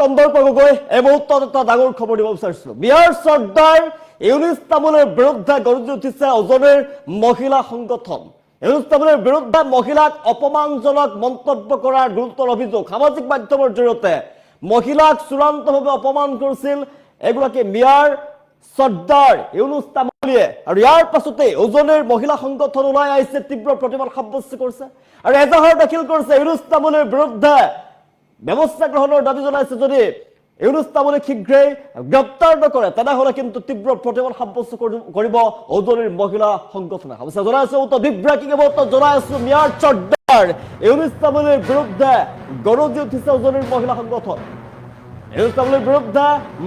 কন্দৰ্প গগৈ এই মুহূৰ্তত এটা ডাঙৰ খবৰ দিব বিচাৰিছো বিহাৰ চৰ্দাৰ ইউনুছ তামুলৰ বিৰুদ্ধে গৰজি উঠিছে উজনিৰ মহিলা সংগঠন ইউনুছ তামুলৰ বিৰুদ্ধে মহিলাক অপমানজনক মন্তব্য কৰাৰ গুৰুতৰ অভিযোগ সামাজিক মাধ্যমৰ জৰিয়তে মহিলাক চূড়ান্তভাৱে অপমান কৰিছিল এগৰাকী মিয়াৰ চৰ্দাৰ ইউনুছ তামুলীয়ে আৰু ইয়াৰ পাছতে উজনিৰ মহিলা সংগঠন ওলাই আহিছে তীব্ৰ প্ৰতিবাদ সাব্যস্ত কৰিছে আৰু এজাহাৰ দাখিল কৰিছে ইউনুছ তামুলীৰ বিৰুদ্ধে ব্যৱস্থা গ্ৰহণৰ দাবী জনাইছে যদি ইউনুছ তামুলী শীঘ্ৰেই গ্ৰেপ্তাৰ নকৰে তেনেহলে কিন্তু তীব্ৰ প্ৰতিবাদ সাব্যস্ত কৰিব উজনিৰ মহিলা সংগঠনে অৱশ্যে জনাইছে উত্তৰ বিভ্ৰান্তি জনাইছো মিয়াৰ চৰ্দাৰ ইউনুছ তামুলীৰ বিৰুদ্ধে গৰজি উঠিছে উজনিৰ মহিলা সংগঠন ইউনুছ তামুলীৰ বিৰুদ্ধে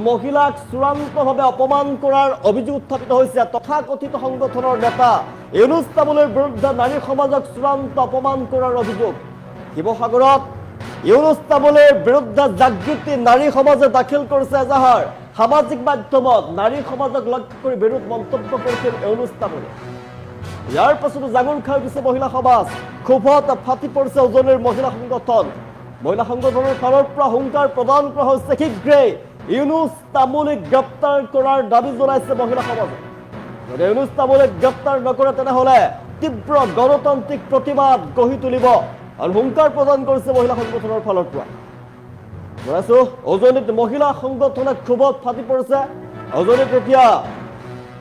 মহিলাক চূড়ান্তভাৱে অপমান কৰাৰ অভিযোগ উত্থাপিত হৈছে তথাকথিত সংগঠনৰ নেতা ইউনুছ তামুলীৰ বিৰুদ্ধে নাৰী সমাজক চূড়ান্ত অপমান কৰাৰ অভিযোগ শিৱসাগৰত ইউনুছ তামুলীৰ বিৰুদ্ধে জাগৃতি নাৰী সমাজে দাখিল কৰিছে এজাহাৰ সামাজিক মাধ্যমত নাৰী সমাজক লক্ষ্য কৰি বিৰোধ মন্তব্য কৰিছিল ইউনুছ তামুলী ইয়াৰ পাছতো জাগৰ খাই উঠিছে মহিলা সমাজ ক্ষোভত ফাটি পৰিছে উজনিৰ মহিলা সংগঠনৰ ফালৰ পৰা হুংকাৰ প্ৰদান কৰা হৈছে শীঘ্ৰেই ইউনুছ তামুলীক গ্ৰেপ্তাৰ কৰাৰ দাবী জনাইছে মহিলা সমাজে যদি ইউনুছ তামুলীক গ্ৰেপ্তাৰ নকৰে তেনেহলে তীব্ৰ গণতান্ত্ৰিক প্ৰতিবাদ গঢ়ি তুলিব আৰু হুংকাৰ প্ৰদান কৰিছে মহিলা সংগঠনৰ ফালৰ পৰা জনাইছো উজনিত মহিলা সংগঠনে ক্ষোভত ফাটি পৰিছে উজনিত এতিয়া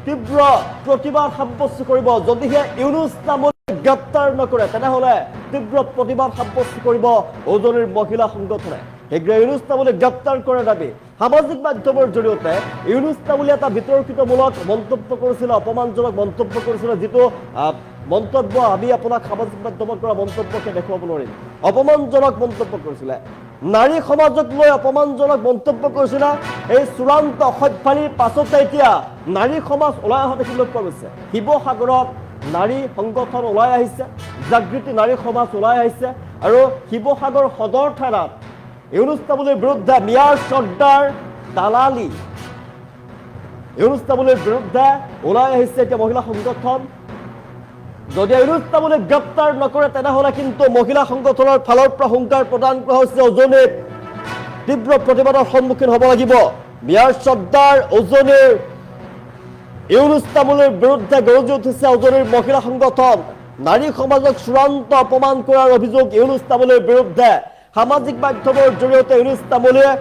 তীব্ৰ প্ৰতিবাদ সাব্যস্ত কৰিব যদিহে ইউনুছ তামুলীক গ্ৰেপ্তাৰ নকৰে তেনেহলে তীব্ৰ প্ৰতিবাদ সাব্যস্ত কৰিব উজনিৰ মহিলা সংগঠনে শীঘ্ৰে ইউনুছ তামুলীক গ্ৰেপ্তাৰ কৰাৰ দাবী সামাজিক মাধ্যমৰ জৰিয়তে ইউনুছ তামুলীয়ে এটা বিতৰ্কিতমূলক মন্তব্য কৰিছিল অপমানজনক মন্তব্য কৰিছিল যিটো মন্তব্য আমি আপোনাক সামাজিক মাধ্যমত কৰা মন্তব্যকে দেখুৱাব নোৱাৰিম অপমানজনক মন্তব্য কৰিছিলে নাৰী সমাজক লৈ অপমানজনক মন্তব্য কৰিছিলে এই চূড়ান্ত অসভ্যালিৰ পাছতে এতিয়া নাৰী সমাজ ওলাই অহা দেখিবলৈ পোৱা গৈছে শিৱসাগৰত নাৰী সংগঠন ওলাই আহিছে জাগৃতি নাৰী সমাজ ওলাই আহিছে আৰু শিৱসাগৰ সদৰ থানাত ইউনুছ তামুলীৰ বিৰুদ্ধে মিয়াৰ চৰ্দাৰ দালালী ইউনুছ তামুলীৰ বিৰুদ্ধে ওলাই আহিছে এতিয়া মহিলা সংগঠন যদি ইউনুছ তামুলীক গ্ৰেপ্তাৰ নকৰে তেনেহলে কিন্তু মহিলা সংগঠনৰ ফালৰ পৰা হুংকাৰ প্ৰদান কৰা হৈছে উজনিত তীব্ৰ প্ৰতিবাদৰ সন্মুখীন হ'ব লাগিব মিয়াৰ চৰ্দাৰ উজনিৰ ইউনুছ তামুলীৰ বিৰুদ্ধে গৰজি উঠিছে উজনিৰ মহিলা সংগঠন নাৰী সমাজক চূড়ান্ত অপমান কৰাৰ অভিযোগ ইউনুছ তামুলীৰ বিৰুদ্ধে সামাজিক মাধ্যমৰ জৰিয়তে ইউনুছ তামুলীয়ে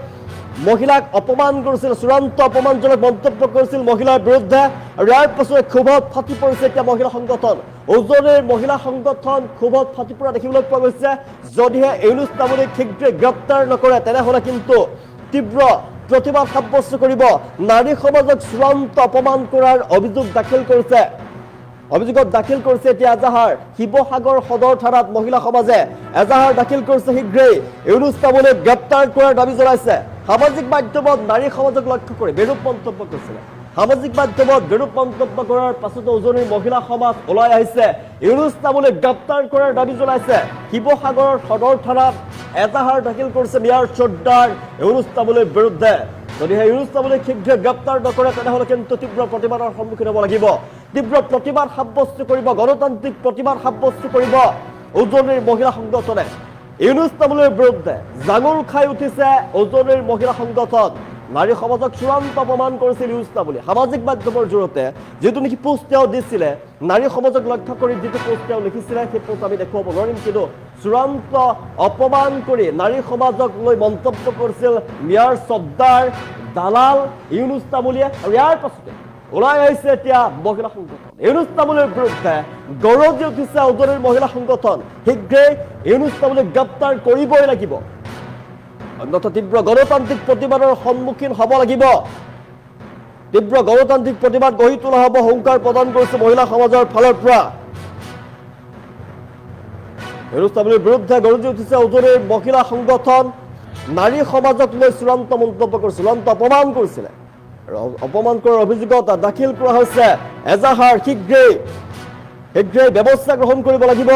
মহিলাক অপমান কৰিছিল চূড়ান্ত অপমানজনক মন্তব্য কৰিছিল মহিলাৰ বিৰুদ্ধে আৰু ইয়াৰ পাছতে ক্ষোভত ফাটি পৰিছে এতিয়া মহিলা সংগঠন উজনিৰ মহিলা সংগঠন ক্ষোভত ফাটি পৰা দেখিবলৈ পোৱা গৈছে যদিহে ইউনুছ তামুলীক শীঘ্ৰে গ্ৰেপ্তাৰ নকৰে তেনেহলে কিন্তু তীব্ৰ প্ৰতিবাদ সাব্যস্ত কৰিব নাৰী সমাজক চূড়ান্ত অপমান কৰাৰ অভিযোগত দাখিল কৰিছে এতিয়া এজাহাৰ শিৱসাগৰ সদৰ থানাত মহিলা সমাজে এজাহাৰ দাখিল কৰিছে শীঘ্ৰেই ইউনুছ তামুলীক গ্ৰেপ্তাৰ কৰাৰ দাবী জনাইছে সামাজিক মাধ্যমত নাৰী সমাজক লক্ষ্য কৰি বিৰূপ মন্তব্য কৰিছিলে সামাজিক মাধ্যমত বিৰূপ মন্তব্য কৰাৰ পাছতো উজনিৰ মহিলা সমাজ ওলাই আহিছে ইউনুছ তামুলীক গ্ৰেপ্তাৰ কৰাৰ দাবী জনাইছে শিৱসাগৰৰ সদৰ থানাত এজাহাৰ দাখিল কৰিছে মিয়াৰ চৰ্দাৰ ইউনুছ তামুলীৰ বিৰুদ্ধে যদিহে ইউনুছ তামুলীক শীঘ্ৰে গ্ৰেপ্তাৰ নকৰে তেনেহলে কিন্তু তীব্ৰ প্ৰতিবাদৰ সন্মুখীন হ'ব লাগিব তীব্ৰ প্ৰতিবাদ সাব্যস্ত কৰিব গণতান্ত্ৰিক প্ৰতিবাদ সাব্যস্ত কৰিব উজনিৰ মহিলা সংগঠনে ইউনুছ তামুলীৰ বিৰুদ্ধে জাঙুৰ খাই উঠিছে উজনিৰ মহিলা সংগঠন নাৰী সমাজক চূড়ান্ত অপমান কৰিছিল ইউনুছ তামুলী সামাজিক মাধ্যমৰ জৰিয়তে যিটো নেকি পোষ্ট তেওঁ দিছিলে নাৰী সমাজক লক্ষ্য কৰি যিটো পোষ্ট তেওঁ লিখিছিলে সেই পোষ্ট আমি দেখুৱাব নোৱাৰিম কিন্তু চূড়ান্ত অপমান কৰি নাৰী সমাজক লৈ মন্তব্য কৰিছিল মিয়াৰ চৰ্দাৰ দালাল ইউনুছ তামুলীয়ে আৰু ইয়াৰ পাছতে ওলাই আহিছে এতিয়া মহিলা সংগঠন ইউনুছ তামুলীৰ বিৰুদ্ধে গৰজি উঠিছে উজনিৰ মহিলা সংগঠন শীঘ্ৰেই ইউনুছ তামুলীক গ্ৰেপ্তাৰ কৰিবই লাগিব অন্যথা তীব্ৰ গণতান্ত্ৰিক প্ৰতিবাদৰ সন্মুখীন হ'ব লাগিব তীব্ৰ গণতান্ত্ৰিক প্ৰতিবাদ গঢ়ি তোলা হ'ব হুংকাৰ প্ৰদান কৰিছে মহিলা সমাজৰ ফালৰ পৰা ইউনুছ তামুলীৰ বিৰুদ্ধে গৰজি উঠিছে উজনিৰ মহিলা সংগঠন নাৰী সমাজক লৈ চূড়ান্ত মন্তব্য কৰিছিল চূড়ান্ত অপমান কৰিছিলে অপমান কৰাৰ অভিযোগত দাখিল কৰা হৈছে এজাহাৰ শীঘ্ৰেই ব্যৱস্থা গ্ৰহণ কৰিব লাগিব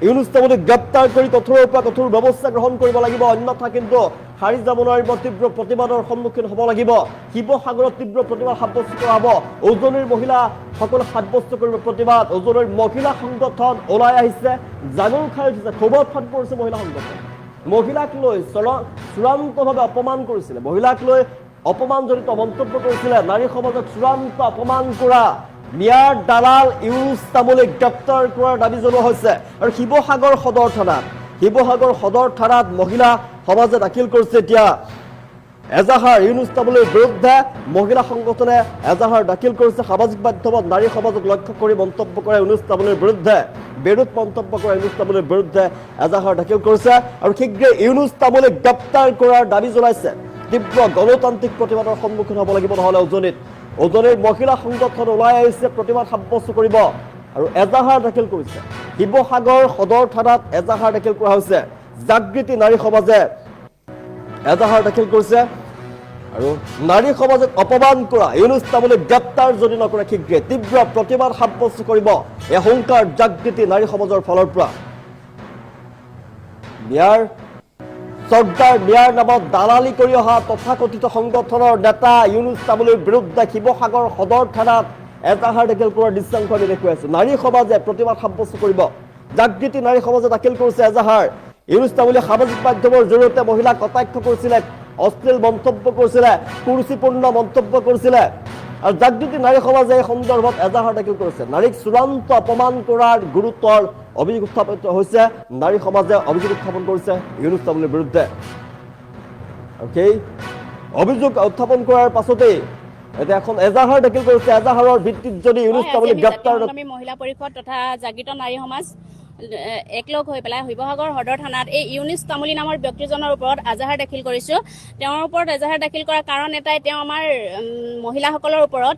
ইউনুছ তামুলীক গ্ৰেপ্তাৰ কৰি কঠোৰৰ পৰা কঠোৰ ব্যৱস্থা গ্ৰহণ কৰিব লাগিব অন্যথা কিন্তু হাৰি যাব নোৱাৰিব তীব্ৰ প্ৰতিবাদৰ সন্মুখীন হ'ব লাগিব শিৱসাগৰত তীব্ৰ প্ৰতিবাদ সাব্যস্ত কৰা হ'ব উজনিৰ মহিলাসকলে সাব্যস্ত কৰিব প্ৰতিবাদ উজনিৰ মহিলা সংগঠন ওলাই আহিছে জাগৰ খাই উঠিছে ক্ষোভত ফাটি পৰিছে মহিলা সংগঠন মহিলাক লৈ চূড়ান্তভাৱে অপমান কৰিছিলে, মহিলাক লৈ অপমানজনিত মন্তব্য কৰিছিলে, নাৰী সমাজক চূড়ান্ত অপমান কৰা মিয়াৰ দালাল ইউনুছ তামুলীক গ্ৰেপ্তাৰ কৰাৰ দাবী জনোৱা হৈছে। আৰু শিৱসাগৰ সদৰ থানাত মহিলা সমাজে দাখিল কৰিছে এতিয়া এজাহাৰ ইউনুছ তামুলীৰ বিৰুদ্ধে। মহিলা সংগঠনে এজাহাৰ দাখিল কৰিছে। সামাজিক মাধ্যমত নাৰী সমাজক লক্ষ্য কৰি মন্তব্য কৰে ইউনুছ তামুলীৰ বিৰুদ্ধে, বিৰোধ মন্তব্য কৰে ইউনুছ তামুলীৰ বিৰুদ্ধে এজাহাৰ দাখিল কৰিছে। আৰু শীঘ্ৰে ইউনুছ তামুলীক গ্ৰেপ্তাৰ কৰাৰ দাবী জনাইছে। তীব্ৰ গণতান্ত্ৰিক প্ৰতিবাদৰ সন্মুখীন হ'ব লাগিব, নহ'লে উজনিৰ মহিলা সংগঠন ওলাই আহিছে, প্ৰতিবাদ সাব্যস্ত কৰিব আৰু এজাহাৰ দাখিল কৰিছে। শিৱসাগৰ সদৰ থানাত এজাহাৰ দাখিল কৰা হৈছে। জাগৃতি নাৰী সমাজে এজাহাৰ দাখিল কৰিছে আৰু নাৰী সমাজক অপমান কৰা ইউনুছ তামুলীক গ্ৰেপ্তাৰ যদি নকৰে শীঘ্ৰে তীব্ৰ প্ৰতিবাদ সাব্যস্ত কৰিব এই হুংকাৰ জাগৃতি নাৰী সমাজৰ ফালৰ পৰা। মিয়াৰ নামত দালালি কৰি অহা তথাকথিত সংগঠনৰ নেতা ইউনুছ তামুলীৰ বিৰুদ্ধে শিৱসাগৰ সদৰ থানাত এজাহাৰ দাখিল কৰাৰ দৃশ্যাংশ আমি দেখুৱাইছো। নাৰী সমাজে প্ৰতিবাদ সাব্যস্ত কৰিব। জাগৃতি নাৰী সমাজে দাখিল কৰিছে এজাহাৰ। ইউনুছ তামুলীয়ে সামাজিক মাধ্যমৰ জৰিয়তে মহিলাক কটাক্ষ কৰিছিলে, অশ্লীল মন্তব্য কৰিছিলে, কুৰুচিপূৰ্ণ মন্তব্য কৰিছিলে। আৰু জাগৃতি নাৰী সমাজে এই সন্দৰ্ভত এজাহাৰ দাখিল কৰিছে। নাৰীক চূড়ান্ত অপমান কৰাৰ গুৰুতৰ অভিযোগ উত্থাপিত হৈছে। নাৰী সমাজে অভিযোগ উত্থাপন কৰিছে ইউনুছ তামুলীৰ বিৰুদ্ধে। আৰু সেই অভিযোগ উত্থাপন কৰাৰ পাছতেই এতিয়া এখন এজাহাৰ দাখিল কৰিছে। এজাহাৰৰ ভিত্তিত যদি ইউনুছ তামুলীক গ্ৰেপ্তাৰ মহিলা পৰিষদ তথা জাগৃত নাৰী সমাজ একলগ হৈ পেলাই শিৱসাগৰ সদৰ থানাত এই ইউনুছ তামুলী নামৰ ব্যক্তিজনৰ ওপৰত এজাহাৰ দাখিল কৰিছো। তেওঁৰ ওপৰত এজাহাৰ দাখিল কৰাৰ কাৰণ এটাই, তেওঁ আমাৰ মহিলাসকলৰ ওপৰত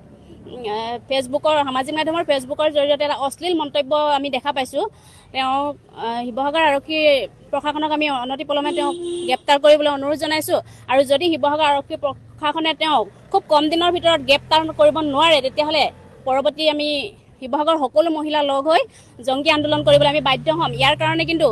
ফেচবুকৰ সামাজিক মাধ্যমৰ ফেচবুকৰ জৰিয়তে এটা অশ্লীল মন্তব্য আমি দেখা পাইছোঁ। তেওঁ শিৱসাগৰ আৰক্ষী প্ৰশাসনক আমি অনতিপলমে তেওঁক গ্ৰেপ্তাৰ কৰিবলৈ অনুৰোধ জনাইছোঁ। আৰু যদি শিৱসাগৰ আৰক্ষী প্ৰশাসনে তেওঁক খুব কম দিনৰ ভিতৰত গ্ৰেপ্তাৰ কৰিব নোৱাৰে, তেতিয়াহ'লে পৰৱৰ্তী আমি শিৱসাগৰ সকলো মহিলা লগ হৈ জংগী আন্দোলন কৰিবলৈ আমি বাধ্য হ'ম। ইয়াৰ কাৰণে কিন্তু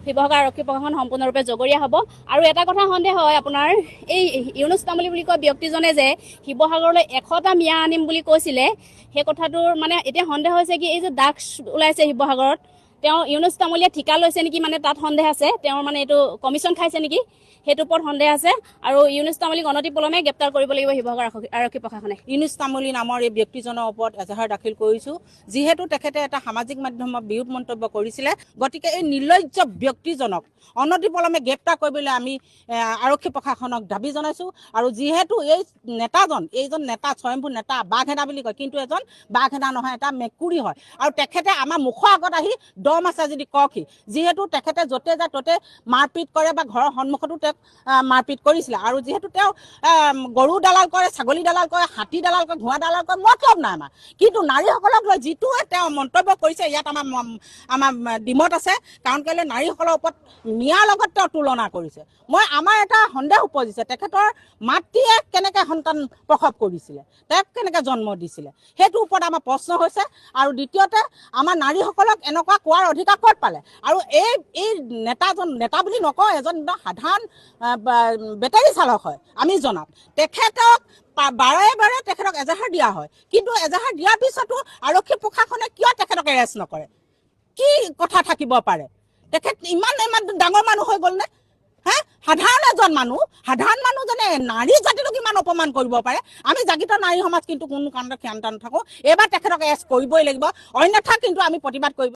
শিৱসাগৰ আৰক্ষী প্ৰশাসন সম্পূৰ্ণৰূপে জগৰীয়া হ'ব। আৰু এটা কথা সন্দেহ হয়, আপোনাৰ এই ইউনুছ তামুলী বুলি কোৱা ব্যক্তিজনে যে শিৱসাগৰলৈ 100টা মিয়া আনিম বুলি কৈছিলে, সেই কথাটোৰ মানে এতিয়া সন্দেহ হৈছে কি, এই যে ড্ৰাগছ ওলাইছে শিৱসাগৰত, তেওঁ ইউনুছ তামুলীয়ে ঠিকা লৈছে নেকি, মানে তাত সন্দেহ আছে। তেওঁৰ মানে এইটো কমিশ্যন খাইছে নেকি, সেইটোৰ ওপৰত সন্দেহ আছে। আৰু ইউনুছ তামুলীক অনতিপলমে গ্ৰেপ্তাৰ কৰিব লাগিব শিৱসাগৰ আৰক্ষী প্ৰশাসনে। ইউনুছ তামুলী নামৰ এই ব্যক্তিজনৰ ওপৰত এজাহাৰ দাখিল কৰিছোঁ। যিহেতু তেখেতে এটা সামাজিক মাধ্যমত বিৰোধ মন্তব্য কৰিছিলে, গতিকে এই নিৰ্লজ্জ ব্যক্তিজনক অনতিপলমে গ্ৰেপ্তাৰ কৰিবলৈ আমি আৰক্ষী প্ৰশাসনক দাবী জনাইছোঁ। আৰু যিহেতু এইজন নেতা স্বয়ম্ভূ নেতা, বাঘেদা বুলি কয়, কিন্তু এজন বাঘেদা নহয়, এটা মেকুৰী হয়। আৰু তেখেতে আমাৰ মুখৰ আগত আহি দম আছে যদি কওকহি, যিহেতু তেখেতে য'তে যায় ত'তে মাৰপিট কৰে বা ঘৰৰ সন্মুখতো তেওঁক মাৰপিট কৰিছিলে। আৰু যিহেতু তেওঁ গৰু দালাল কৰে, ছাগলী দালাল কৰে, হাতী দালাল কৰে, ঘোঁৰা দালাল কৰে, মতলব নাই আমাৰ। কিন্তু নাৰীসকলক লৈ যিটো তেওঁ মন্তব্য কৰিছে, ইয়াত আমাৰ ডিমত আছে। কাৰণ কেলৈ নাৰীসকলৰ ওপৰত মিয়াৰ লগত তেওঁ তুলনা কৰিছে। আমাৰ এটা সন্দেহ উপজিছে, তেখেতৰ মাতৃয়ে কেনেকৈ সন্তান প্ৰসৱ কৰিছিলে, তেওঁক কেনেকৈ জন্ম দিছিলে, সেইটোৰ ওপৰত আমাৰ প্ৰশ্ন হৈছে। আৰু দ্বিতীয়তে আমাৰ নাৰীসকলক এনেকুৱা কোৱাৰ অধিকাৰ ক'ত পালে? আৰু এই নেতা বুলি নকওঁ, এজন সাধাৰণ বেটাৰী চালক হয়। আমি জনাত তেখেতক বাৰে তেখেতক এজাহাৰ দিয়া হয়, কিন্তু এজাহাৰ দিয়াৰ পিছতো আৰক্ষী প্ৰশাসনে কিয় তেখেতক এৰেষ্ট নকৰে? কি কথা থাকিব পাৰে? তেখেত ইমান ডাঙৰ মানুহ হৈ গ'ল নে? সাধাৰণ এজন সাধাৰণ মানুহজনে নাৰী জাতিটোক ইমান অপমান কৰিব পাৰে? আমি জাগৃত নাৰী সমাজ কিন্তু কোনো কাৰণত ক্ষান্ত নাথাকোঁ। এইবাৰ তেখেতক এৰেষ্ট কৰিবই লাগিব, অন্যথা কিন্তু আমি প্ৰতিবাদ কৰিব।